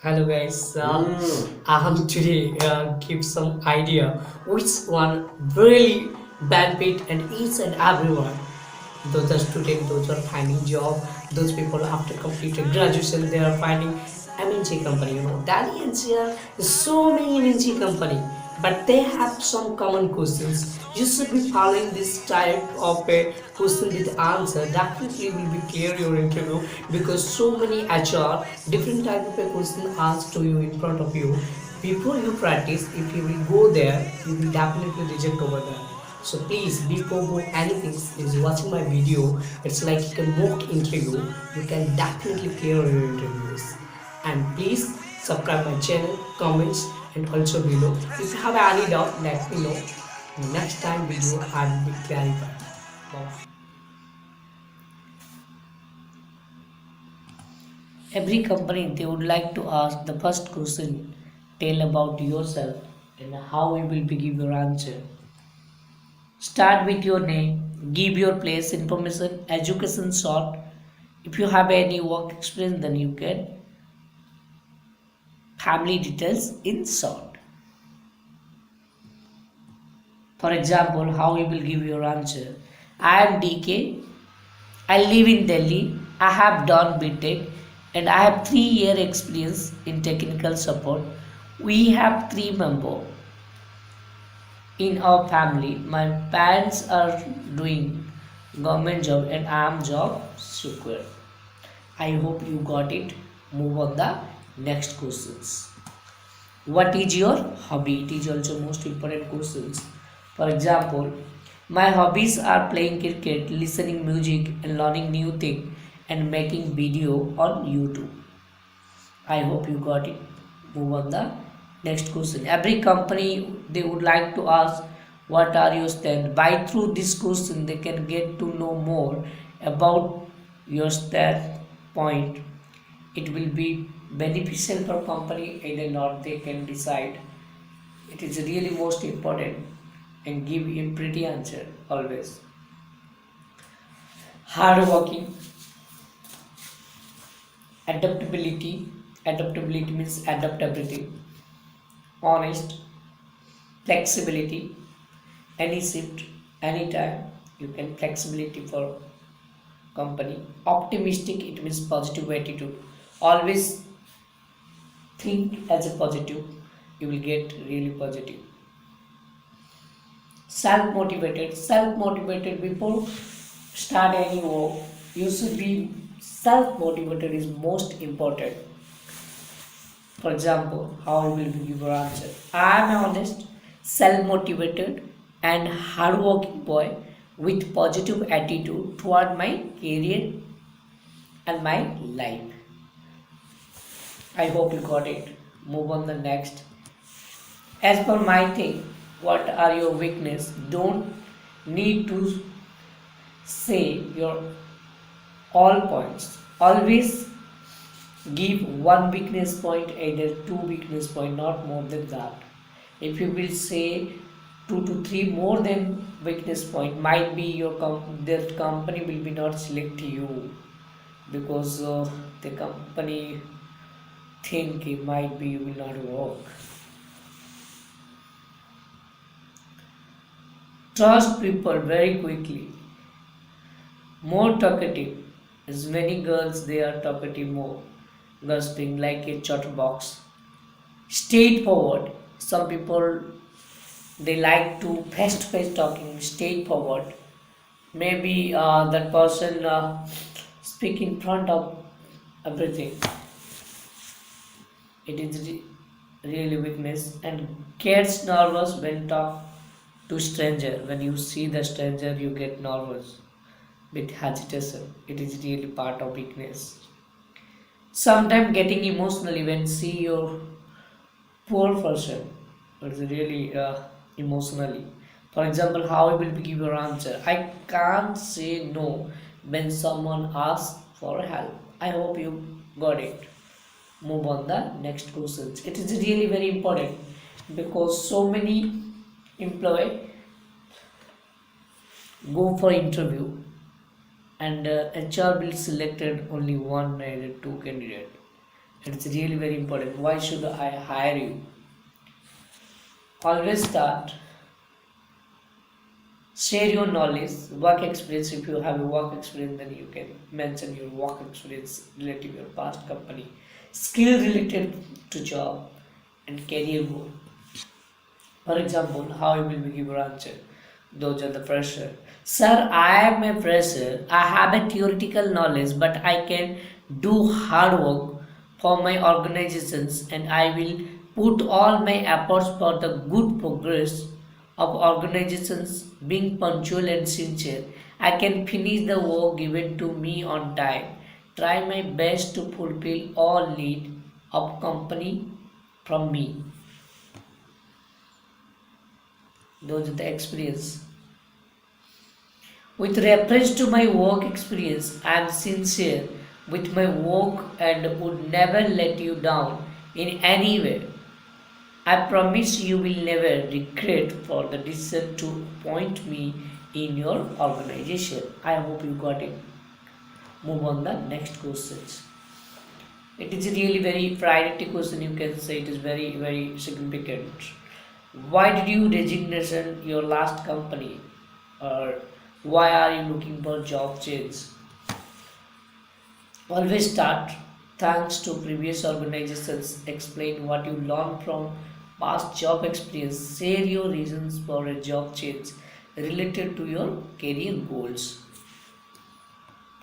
Hello guys, I am today give some idea which one really benefit and each and everyone. Those are students, those are finding job, those people after completed graduation they are finding MNC company. Delhi NCR is so many MNC company, but they have some common questions. You should be following this type of a question with answer. Definitely will be clear your interview because so many HR different type of a question asked to you in front of you. Before you practice, if you will go there, you will definitely reject over there. So please, before go anything, is watching my video. It's like a mock interview. You can definitely clear your interviews. And please subscribe my channel, comments, and also below. If you have any doubt, let me know. Next time video I will be clarified. Bye. Every company they would like to ask the first question, tell about yourself and how you will be give your answer. Start with your name, give your place information, education short. If you have any work experience, then you can family details in short. For example, how you will give your answer. I am DK. I live in Delhi. I have done BTech and I have 3 year experience in technical support. We have 3 members in our family. My parents are doing government job and I am job secure. I hope you got it. Move on the next questions. What is your hobby? It is also most important questions. For example, my hobbies are playing cricket, listening music and learning new things and making video on YouTube. I hope you got it. Move on the next question. Every company they would like to ask what are your stand. By through this question they can get to know more about your standpoint. It will be beneficial for company either not they can decide. It is really most important and give him pretty answer always. Hard working, adaptability. Adaptability means adapt everything. Honest, flexibility, any shift, anytime you can flexibility for company. Optimistic, it means positive attitude. Always think as a positive, you will get really positive. Self motivated before start any work you should be self motivated is most important. For example, how I will give your answer. I am honest, self motivated and hardworking boy with positive attitude toward my career and my life. I hope you got it. Move on the next. As per my thing, what are your weakness? Don't need to say your all points. Always give one weakness point, either two weakness point, not more than that. If you will say two to three more than weakness point, might be your that company will be not select you because the company think it might be you will not work. Trust people very quickly. More talkative. As many girls they are talkative more. Gossiping like a chatterbox. Straightforward. Some people they like to face talking. Straightforward. Maybe that person speak in front of everything. It is really weakness and gets nervous when talk to stranger. When you see the stranger, you get nervous with hesitation. It is really part of weakness. Sometimes getting emotionally when see your poor person. It's really emotionally. For example, how I will give your answer. I can't say no when someone asks for help. I hope you got it. Move on the next questions. It is really very important because so many employee go for interview and HR will selected only one or two candidate It's really very important. Why should I hire you? Always start. Share your knowledge, work experience. If you have a work experience, then you can mention your work experience related to your past company, skill related to job, and career goal. For example, how you will give your answer. Those are the fresher. Sir, I am a fresher. I have a theoretical knowledge, but I can do hard work for my organizations and I will put all my efforts for the good progress of organizations being punctual and sincere. I can finish the work given to me on time. Try my best to fulfill all need of company from me. Those are the experience. With reference to my work experience, I am sincere with my work and would never let you down in any way. I promise you will never regret for the decision to appoint me in your organization. I hope you got it. Move on the next questions. It is a really very priority question. You can say it is very significant. Why did you resignation your last company, or why are you looking for job change? Always start. Thanks to previous organizations. Explain what you learned from past job experience. Share your reasons for a job change related to your career goals.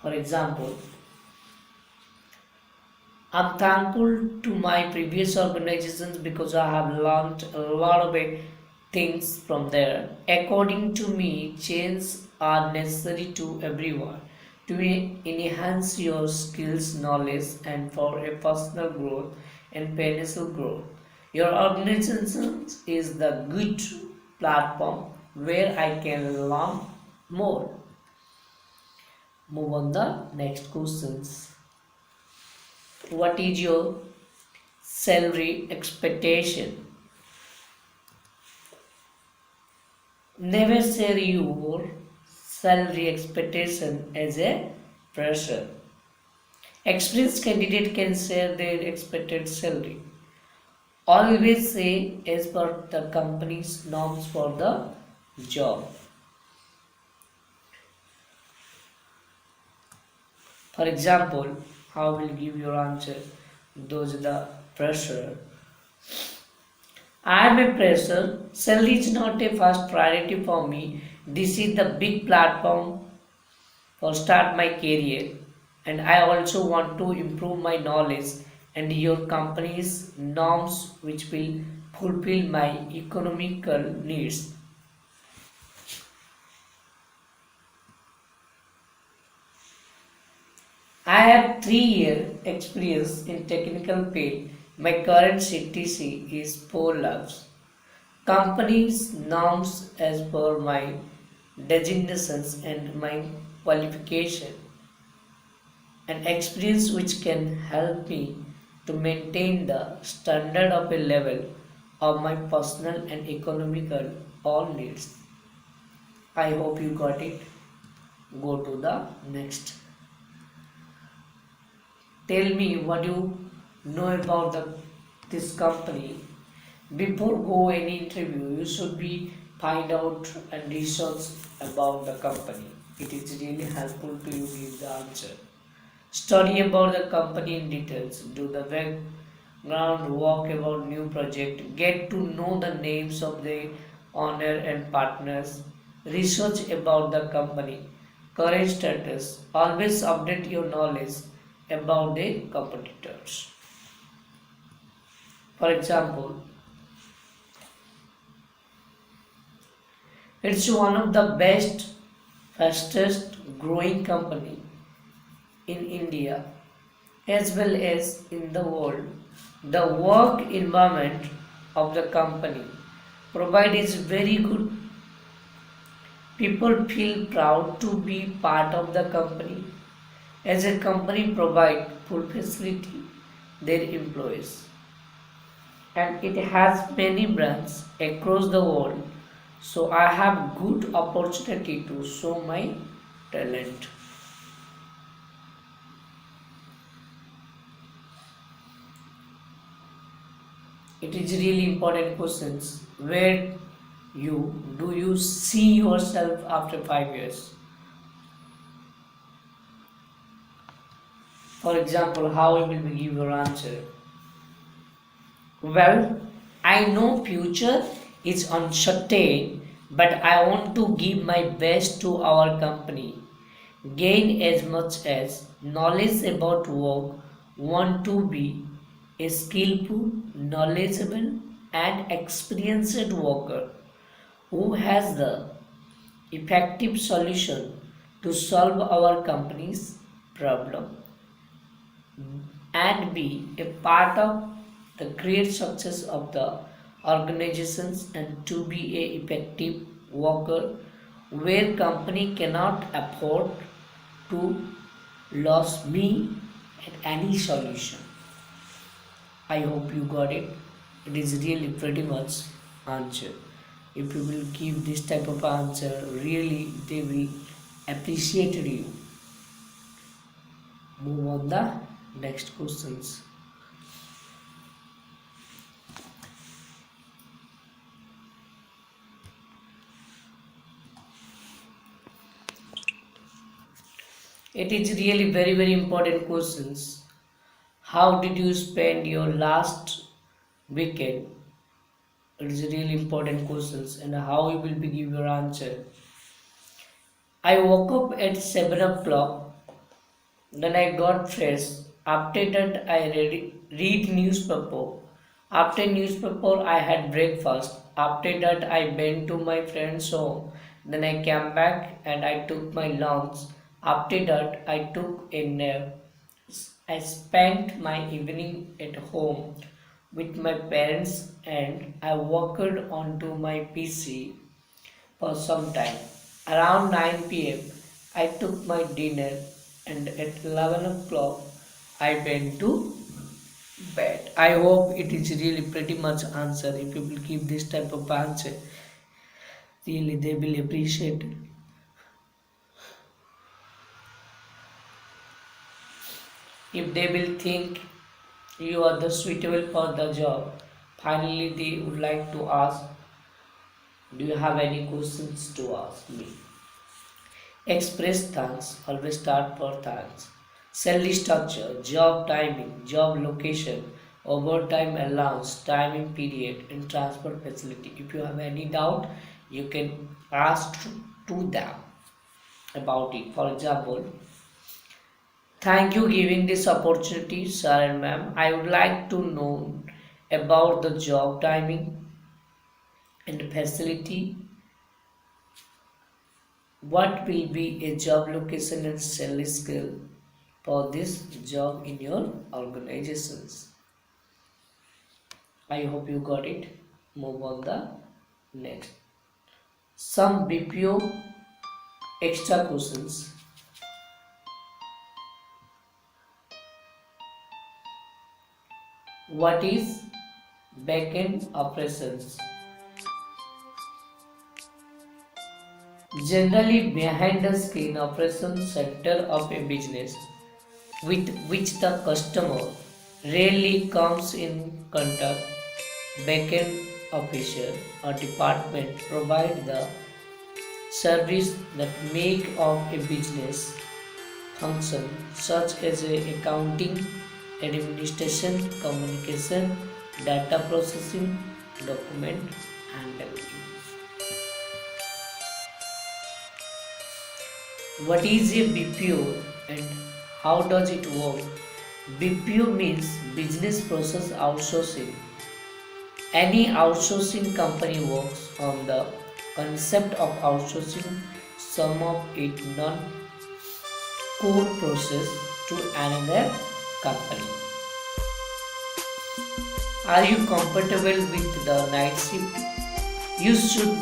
For example, I'm thankful to my previous organizations because I have learned a lot of things from there. According to me, changes are necessary to everyone to enhance your skills, knowledge, and for a personal growth and financial growth. Your organization is the good platform where I can learn more. Move on the next questions. What is your salary expectation? Never share your salary expectation as a pressure. Experienced candidate can share their expected salary. Always say as per the company's norms for the job. For example, how will give your answer? Those are the pressure. I am a fresher. Salary is not a first priority for me. This is the big platform for start my career, and I also want to improve my knowledge and your company's norms which will fulfill my economical needs. I have 3 year experience in technical field. My current CTC is 4 lakhs. Companies norms as per my designations and my qualification and experience which can help me to maintain the standard of a level of my personal and economical all needs. I hope you got it. Go to the next. Tell me what you know about this company. Before go any interview, you should be find out and research about the company. It is really helpful to you give the answer. Study about the company in details. Do the background work about new project. Get to know the names of the owner and partners. Research about the company. Current status. Always update your knowledge about the competitors. For example, it's one of the best, fastest growing company in India as well as in the world. The work environment of the company provide is very good. People feel proud to be part of the company as a company provide full facility their employees, and it has many brands across the world, so I have good opportunity to show my talent. It is really important questions. Where you see yourself after 5 years? For example, how you will give your answer? Well, I know future is uncertain, but I want to give my best to our company. Gain as much as knowledge about work, want to be a skillful, knowledgeable, and experienced worker who has the effective solution to solve our company's problem and be a part of the great success of the organizations and to be a effective worker where company cannot afford to lose me at any solution. I hope you got it. It is really pretty much answer. If you will give this type of answer, really they will appreciate you. Move on the next questions. It is really very important questions. How did you spend your last weekend? It is really important questions, and how you will be give your answer. I woke up at 7 o'clock. Then I got fresh. After that, I read newspaper. After newspaper, I had breakfast. After that, I went to my friend's home. Then I came back and I took my lunch. After that, I took a nap. I spent my evening at home with my parents and I worked onto my PC for some time. Around 9 p.m., I took my dinner and at 11 o'clock, I went to bed. I hope it is really pretty much answer. If you will give this type of answer, really they will appreciate it. If they will think you are the suitable for the job, finally they would like to ask, do you have any questions to ask me? Express thanks, always start for thanks. Salary structure, job timing, job location, overtime allowance, timing period, and transport facility. If you have any doubt, you can ask to them about it. For example, thank you giving this opportunity, sir and ma'am. I would like to know about the job timing and facility. What will be a job location and salary scale for this job in your organizations? I hope you got it. Move on the next. Some BPO extra questions. What is backend operations? Generally behind the screen operations center of a business with which the customer rarely comes in contact. Backend officer or department provide the service that make of a business function such as accounting, administration, communication, data processing, document handling. What is a BPO and how does it work? BPO means business process outsourcing. Any outsourcing company works on the concept of outsourcing some of its non-core process to another company. Are you comfortable with the night shift? You should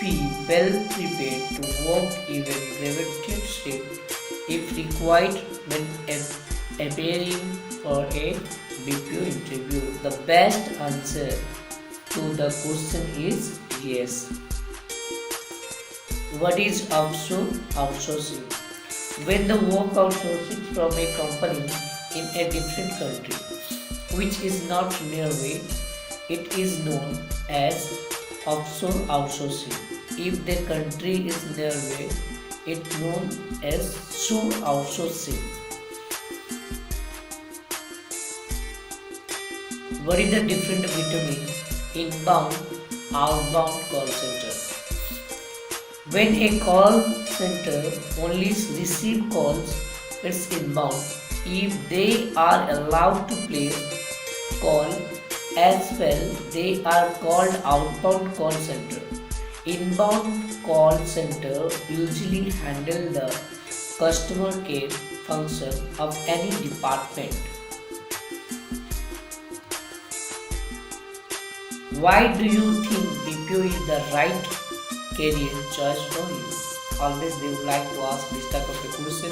be well prepared to work even gravitated shift if required when appearing for a BPO interview. The best answer to the question is yes. What is offshore outsourcing? When the work outsourcing from a company in a different country which is not nearby, It is known as offshore outsourcing. If the country is nearby, it's known as shore outsourcing. What is the difference between inbound, outbound call center? When a call center only receives calls, it's inbound. If they are allowed to place call as well, they are called outbound call center. Inbound call center usually handle the customer care function of any department. Why do you think BPO is the right career choice for you? Always they would like to ask this type of a question.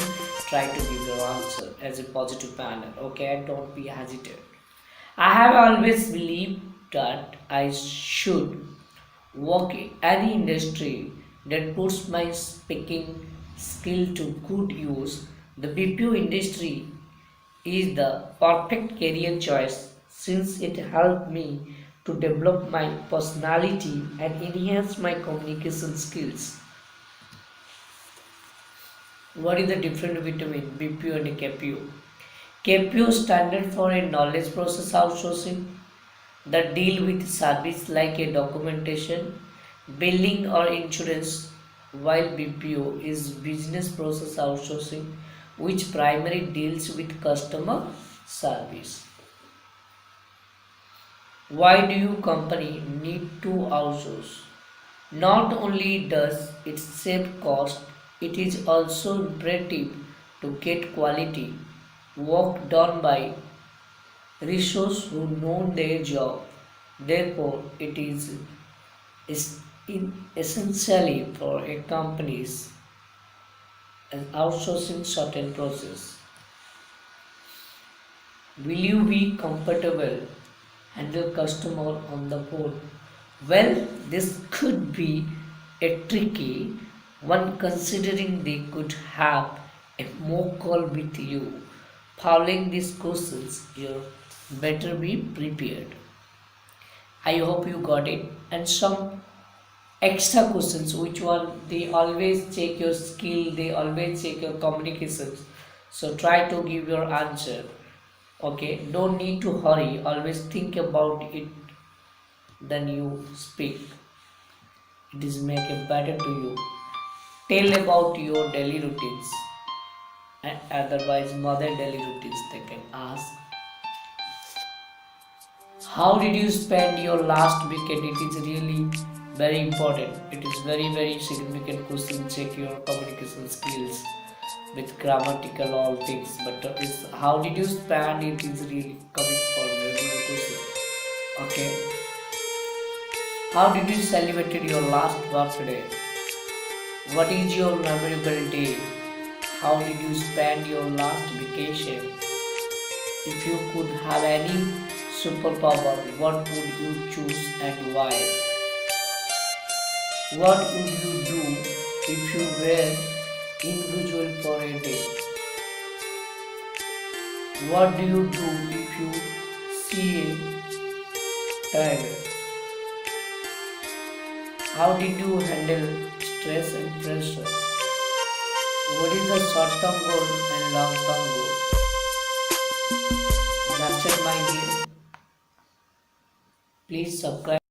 Try to give your answer as a positive manner. Okay, don't be hesitant. I have always believed that I should work in any industry that puts my speaking skill to good use. The BPO industry is the perfect career choice since it helped me to develop my personality and enhance my communication skills. What is the difference between BPO and KPO? KPO standard for a knowledge process outsourcing that deal with service like a documentation, billing or insurance, while BPO is business process outsourcing which primarily deals with customer service. Why do you company need to outsource? Not only does it save cost, it is also imperative to get quality work done by resources who know their job. Therefore, it is essentially for a companies an outsourcing certain process. Will you be comfortable handle customer on the phone? Well, this could be a tricky one considering they could have a mock call with you. Following these questions, you better be prepared. I hope you got it. And some extra questions which one they always check your skill, they always check your communications. So try to give your answer. Okay, don't need to hurry. Always think about it then you speak. It is make it better to you. Tell about your daily routines and otherwise mother daily routines they can ask. How did you spend your last weekend? It is really very important. It is very significant question. Check your communication skills with grammatical all things. But is how did you spend? It is really coming for regular question. Okay. How did you celebrate your last birthday? What is your memorable day? How did you spend your last vacation? If you could have any superpower, what would you choose and why? What would you do if you were invisible for a day? What do you do if you see a tiger? How did you handle stress and pressure? What is the short-term goal and long-term goal? That's it, my dear. Please subscribe.